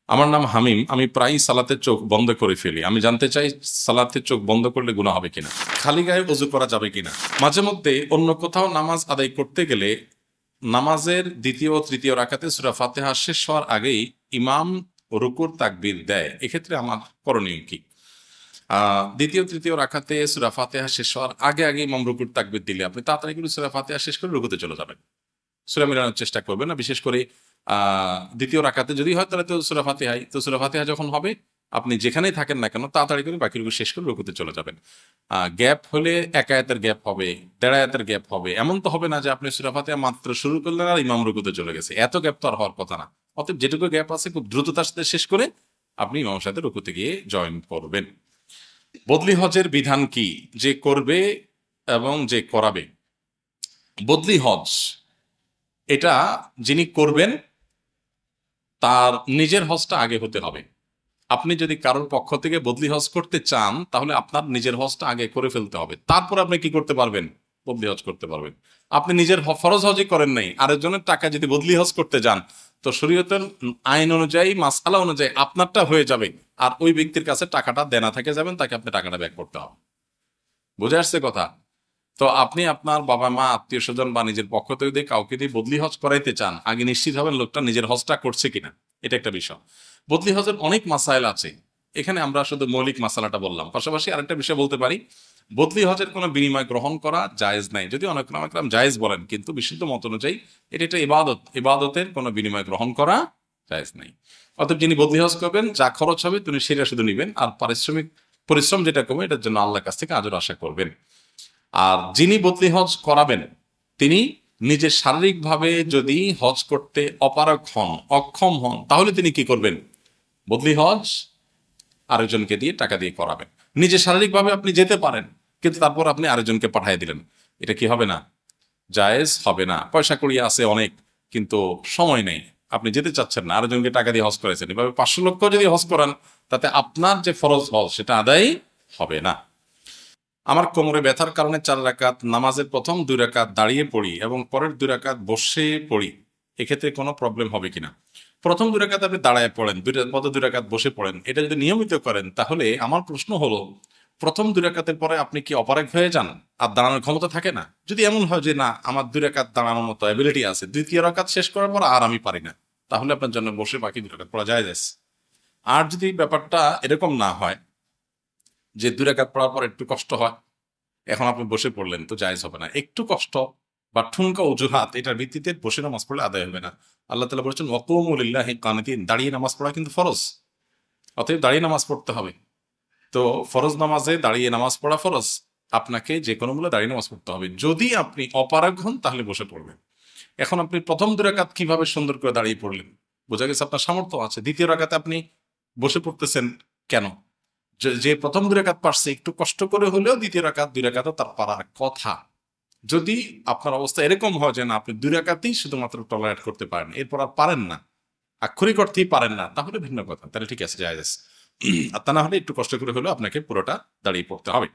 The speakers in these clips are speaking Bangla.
আমার নাম হামিম। আমি প্রায়ই সালাতের চোখ বন্ধ করে ফেলি। আমি জানতে চাই সালাতের চোখ বন্ধ করলে গুনাহ হবে কিনা, খালি গায়ে ওযু করা যাবে কিনা। মাঝে মধ্যে অন্য কোথাও নামাজ আদায় করতে গেলে নামাজের দ্বিতীয় ও তৃতীয় রাকাতে সূরা ফাতিহা শেষ হওয়ার আগেই ইমাম রুকুর তাকবীর দেয়। এক্ষেত্রে আমার করণীয় কি? দ্বিতীয় তৃতীয় রাকাতে সূরা ফাতিহা শেষ হওয়ার আগে আগে ইমাম রুকুর তাকবীর দিলে আপনি তাড়াতাড়ি করে সূরা ফাতিহা শেষ করে রুকুতে চলে যাবেন। সূরা মিলানোর চেষ্টা করবেন না। বিশেষ করে দ্বিতীয় রাকাতে যদি হয় তাহলে তো সূরা ফাতিহাই। তো সূরা ফাতিহা যখন হবে আপনি যেখানেই থাকেন না কেন তাড়াতাড়ি করে বাকি রুকু শেষ করে রুকুতে চলে যাবেন। গ্যাপ হলে এক আয়াতের গ্যাপ হবে, দেড় আয়াতের গ্যাপ হবে। এমন তো হবে না যে আপনি সূরা ফাতিহা মাত্র শুরু করলেন আর ইমাম রুকুতে চলে গেছে। এত গ্যাপ তো আর হওয়ার কথা না। অতএব যেটুকু গ্যাপ আছে খুব দ্রুততার সাথে শেষ করে আপনি ইমামের সাথে রুকুতে গিয়ে জয়েন করবেন। বদলি হজের বিধান কি? যে করবে এবং যে করাবে। বদলি হজ এটা যিনি করবেন তার নিজের হজটা আগে হতে হবে। আপনি যদি কারোর পক্ষ থেকে বদলি হজ করতে চান তাহলে আপনার নিজের হজটা আগে করে ফেলতে হবে, তারপর আপনি কি করতে পারবেন? বদলি হজ করতে পারবেন। আপনি নিজের ফরজ হজই করেন নাই, আরেকজনের টাকা যদি বদলি হজ করতে যান তো শরীয়তের আইন অনুযায়ী মাসআলা অনুযায়ী আপনারটা হয়ে যাবে, আর ওই ব্যক্তির কাছে টাকাটা দেনা থেকে যাবেন, তাকে আপনি টাকাটা ব্যাক করতে হবে। বুঝে আসছে কথা? তো আপনি আপনার বাবা মা আত্মীয় স্বজন বা নিজের পক্ষ থেকে যদি কাউকে দিয়ে বদলি হজ করাইতে চান আগে নিশ্চিত হবেন লোকটা নিজের হজটা করছে কিনা। এটা একটা বিষয়। বদলি হজের অনেক মাসাইল আছে, এখানে আমরা শুধু মৌলিক মাসালাটা বললাম। পাশাপাশি আরেকটা বিষয় বলতে পারি, বদলি হজের কোনো বিনিময় গ্রহণ করা জায়েজ নাই। যদি অনেক রাম জায়েজ বলেন, কিন্তু বিশুদ্ধ মত অনুযায়ী এটা একটা ইবাদত, ইবাদতের কোনো বিনিময় গ্রহণ করা জায়েজ নাই। অতএব যিনি বদলি হজ করবেন যা খরচ হবে তিনি সেটা শুধু নিবেন, আর পরিশ্রম যেটা কমে এটার জন্য আল্লাহর কাছ থেকে আজর আশা করবেন। আর যিনি বদলি হজ করাবেন তিনি নিজের শারীরিকভাবে যদি হজ করতে অপারগ হন, অক্ষম হন, তাহলে তিনি কি করবেন? বদলি হজ আরেকজনকে দিয়ে টাকা দিয়ে করাবেন। নিজে শারীরিকভাবে আপনি যেতে পারেন, কিন্তু তারপর আপনি আরেকজনকে পাঠিয়ে দিলেন, এটা কি হবে না? জায়েজ হবে না। পয়সা কড়ি আছে অনেক, কিন্তু সময় নেই, আপনি যেতে চাচ্ছেন না, আরেকজনকে টাকা দিয়ে হজ করেছেন। এভাবে 500 লক্ষ যদি হজ করান তাতে আপনার যে ফরজ হজ সেটা আদায় হবে না। আমার কোমরে ব্যথার কারণে 4 রাকাত নামাজের প্রথম 2 রাকাত দাঁড়িয়ে পড়ি এবং পরের 2 রাকাত বসে পড়ি, এক্ষেত্রে কোনো প্রবলেম হবে কিনা? প্রথম 2 রাকাত আপনি দাঁড়ায় পড়েন, 2 রাকাত বসে পড়েন, এটা যদি নিয়মিত করেন তাহলে আমার প্রশ্ন হলো, প্রথম 2 রাকাতের পরে আপনি কি অপারগ হয়ে যান আর দাঁড়ানোর ক্ষমতা থাকে না? যদি এমন হয় যে না, আমার 2 রাকাত দাঁড়ানোর মতো অ্যাবিলিটি আছে, দ্বিতীয় রাকাত শেষ করার পর আর আমি পারি না, তাহলে আপনার জন্য বসে বাকি 2 রাকাত পড়া যায়। আর যদি ব্যাপারটা এরকম না হয় যে 2 রাকাত পড়ার পর একটু কষ্ট হয়, এখন আপনি বসে পড়লেন, তো জায়েজ হবে না। একটু কষ্ট বা ঠুনকা অজুহাত এটার ভিত্তিতে বসে নামাজ পড়লে আদায় হবে না। আল্লাহ তাআলা বলেছেন ওয়াকুমু লিল্লাহি কানিতিন, দাঁড়িয়ে নামাজ পড়া কিন্তু ফরজ। অতএব দাঁড়িয়ে নামাজ পড়তে হবে। তো ফরজ নামাজে দাঁড়িয়ে নামাজ পড়া ফরজ, আপনাকে যে কোনো মূল্যে দাঁড়িয়ে নামাজ পড়তে হবে। যদি আপনি অপারগ হন তাহলে বসে পড়বেন। এখন আপনি প্রথম 2 রাকাত কিভাবে সুন্দর করে দাঁড়িয়ে পড়লেন? বোঝা গেছে আপনার সামর্থ্য আছে। দ্বিতীয় রাকাতে আপনি বসে পড়তেছেন কেন? যে প্রথম 2 রাকাত পারছে একটু কষ্ট করে হলেও দ্বিতীয় রাকাত 2 রাকাতও তার পারার কথা। যদি আপনার অবস্থা এরকম হয় যে না, আপনি 2 রাকাতেই শুধুমাত্র টলারেট করতে পারেন, এরপর আর পারেন না, আক্ষরিক অর্থেই পারেন না, তাহলে ভিন্ন কথা, তাহলে ঠিক আছে, জায়েজ। আর তা না হলে একটু কষ্ট করে হলেও আপনাকে পুরোটা দাঁড়িয়ে পড়তে হবে।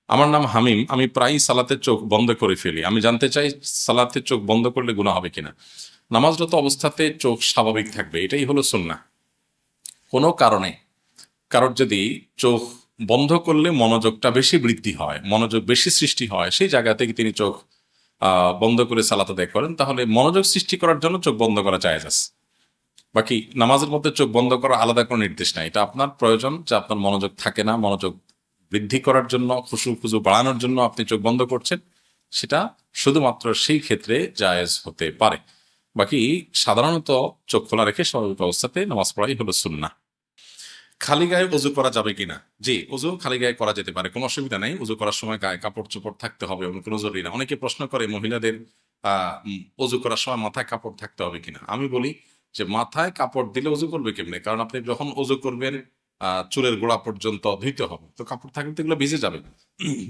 আমার নাম হামিম। আমি প্রায়ই সালাতের চোখ বন্ধ করে ফেলি। আমি জানতে চাই সালাতের চোখ বন্ধ করলে গুনাহ হবে কিনা। নামাজরত অবস্থাতে চোখ স্বাভাবিক থাকবে, এটাই হলো সুন্নাহ। কোনো কারণে কারোর যদি চোখ বন্ধ করলে মনোযোগটা বেশি বৃদ্ধি হয়, মনোযোগ বেশি সৃষ্টি হয়, সেই জায়গা থেকে তিনি চোখ বন্ধ করে সালাত আদায় করেন, তাহলে মনোযোগ সৃষ্টি করার জন্য চোখ বন্ধ করা জায়েজ আছে। বাকি নামাজের মধ্যে চোখ বন্ধ করা আলাদা কোনো নির্দেশ নাই। এটা আপনার প্রয়োজন, যে আপনার মনোযোগ থাকে না, মনোযোগ বৃদ্ধি করার জন্য, খুশু বাড়ানোর জন্য আপনি চোখ বন্ধ করছেন, সেটা শুধুমাত্র সেই ক্ষেত্রে জায়েজ হতে পারে। বাকি সাধারণত চোখ খোলা রেখে স্বাভাবিক অবস্থাতে নামাজ পড়াই হলো সুন্নাহ। খালি গায়ে ওযু করা যাবে কিনা? জি, ওযু খালি গায়ে করা যেতে পারে, কোনো অসুবিধা নাই। ওযু করার সময় গায়ে কাপড় চোপড় থাকতে হবে এমন কোনো জরুরি না। অনেকে প্রশ্ন করে মহিলাদের ওযু করার সময় মাথায় কাপড় থাকতে হবে কিনা। আমি বলি যে মাথায় কাপড় দিলে ওযু করবে কেমনে? কারণ আপনি যখন ওযু করবেন চুলের গোড়া পর্যন্ত ধুইতে হবে, তো কাপড় থাকলে তো এগুলো ভিজে যাবে।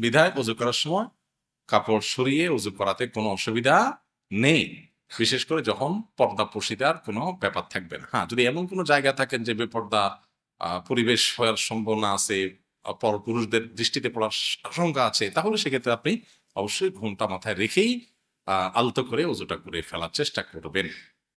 বিধায় ওযু করার সময় কাপড় সরিয়ে ওযু করাতে কোনো অসুবিধা নেই, বিশেষ করে যখন পর্দা পশিদার কোনো ব্যাপার থাকবে না। হ্যাঁ, যদি এমন কোনো জায়গা থাকেন যে বেপর্দা পরিবেশ হওয়ার সম্ভাবনা আছে, পরপুরুষদের দৃষ্টিতে পড়ার আশঙ্কা আছে, তাহলে সেক্ষেত্রে আপনি অবশ্যই ঘোমটা মাথায় রেখেই আলতো করে ওযুটা করে ফেলার চেষ্টা করবেন।